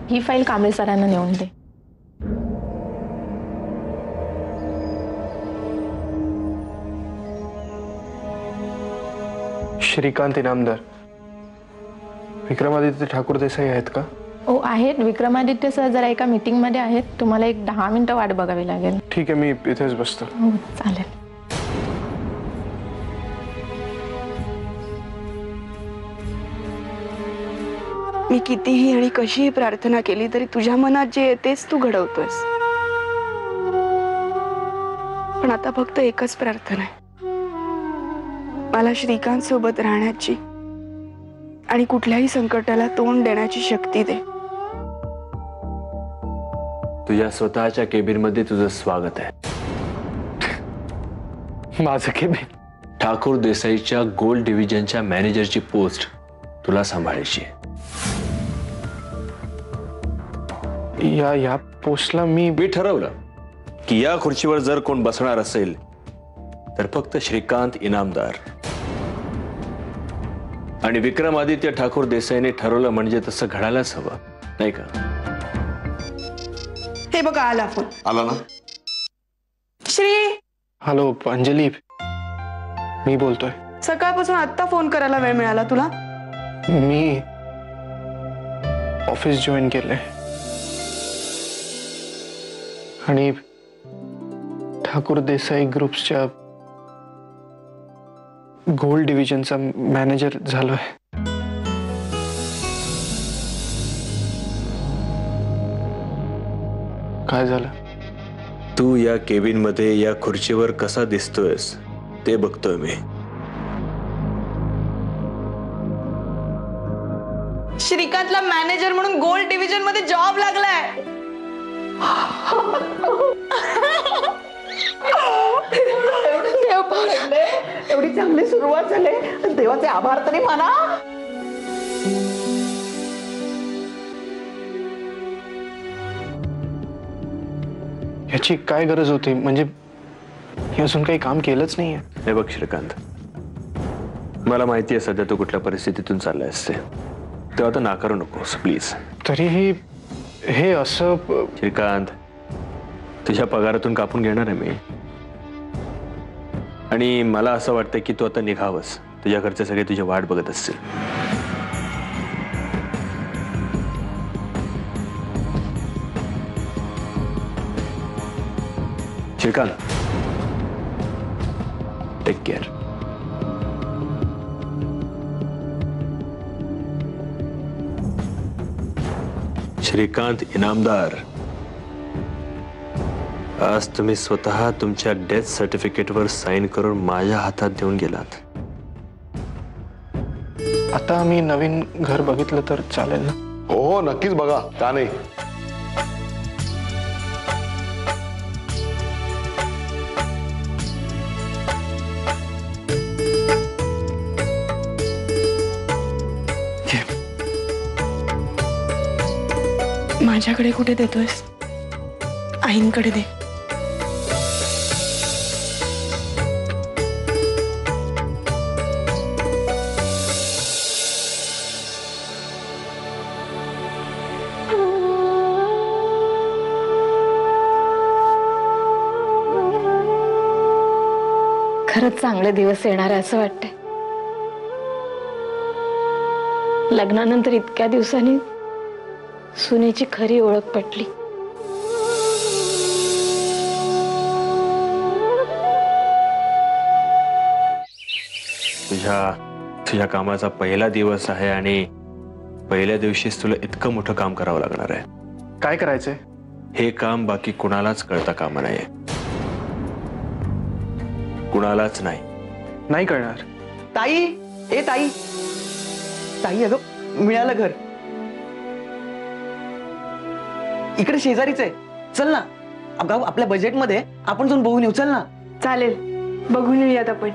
ही file Kamble सरांना नेऊन दे. श्रीकांत इनामदार, विक्रमादित्य ठाकूर देसाई आहेत का? हो आहेत. विक्रमादित्य सर जरा एका मीटिंग मध्ये आहेत. तुम्हाला एक 10 मिनिटं वाट बघावी लागेल. ठीक आहे, मी इथेच बसतो. हो चालेल. मी कितीही आणि कशीही प्रार्थना केली तरी तुझ्या मनात जे तेच तू घडवतोयस. पण आता फक्त एकच प्रार्थना आहे, मला श्रीकांत सोबत राहण्याची आणि कुठल्याही संकटाला तोंड देण्याची शक्ती दे. तुझ्या स्वतःच्या केबिन मध्ये तुझं स्वागत आहे. माझं केबिन? ठाकूर देसाईच्या गोल्ड डिव्हिजनच्या मॅनेजरची पोस्ट तुला सांभाळायची आहे. या पोस्टला मी ठरवलं की या खुर्चीवर जर कोण बसणार असेल तर फक्त श्रीकांत इनामदार. आणि विक्रमादित्य ठाकूर देसाईने ठरवलं म्हणजे तसं घडायलाच हवं, नाही का? हे बघा आला फोन. आला ना? श्री. हॅलो अंजली, मी बोलतोय. सकाळपासून आत्ता फोन करायला वेळ मिळाला तुला? मी ऑफिस जॉईन केलंय आणि ठाकूर देसाई ग्रुप्सच्या गोल्ड डिव्हिजनचा मॅनेजर झालोय. काय झालं? तू या केबिन मध्ये या खुर्चीवर कसा दिसतोयस ते बघतोय मी. श्रीकांतला मॅनेजर म्हणून गोल्ड डिव्हिजन मध्ये जॉब लागलाय. एवढी चांगली सुरुवात झाली, देवाचे आभार तरी माना. याची काय गरज होती? म्हणजे हे अजून काही काम केलंच नाहीये. हे बघ श्रीकांत, मला माहिती आहे सध्या तू कुठल्या परिस्थितीतून चाललाय असते, तेव्हा आता नाकारू नकोस प्लीज. तरीही हे असं. श्रीकांत, तुझ्या पगारातून कापून घेणार आहे मी आणि मला असं वाटतं की तू आता निघावंस. तुझ्या घरचे सगळे तुझी वाट बघत असतील. Shrikant, take care. श्रीकांत इनामदार, आज तुम्ही स्वतः तुमच्या डेथ सर्टिफिकेटवर साइन करून माझ्या हातात देऊन गेलात. आता आम्ही नवीन घर बघितलं तर चालेल ना? हो नक्कीच बघा, का नाही. माझ्याकडे कुठे देतोयस? आईंकडे दे. खरंच चांगले दिवस येणार आहे असं वाटतंय. लग्नानंतर इतक्या दिवसांनी सुनेची खरी ओळख पटली. तुझ्या कामाचा पहिला दिवस आहे आणि पहिल्या दिवशीच तुला इतकं मोठं काम करावं लागणार आहे. काय करायचंय? हे काम बाकी कुणालाच कळता कामा नये. कुणालाच नाही. नाही करणार. ताई, ए ताई, ताई अगं मिळालं घर. इकडे शेजारीच आहे, चल ना. अगं आपल्या बजेटमध्ये आपण जाऊन बघून येऊ, चल ना. चालेल, बघून येऊयात आपण.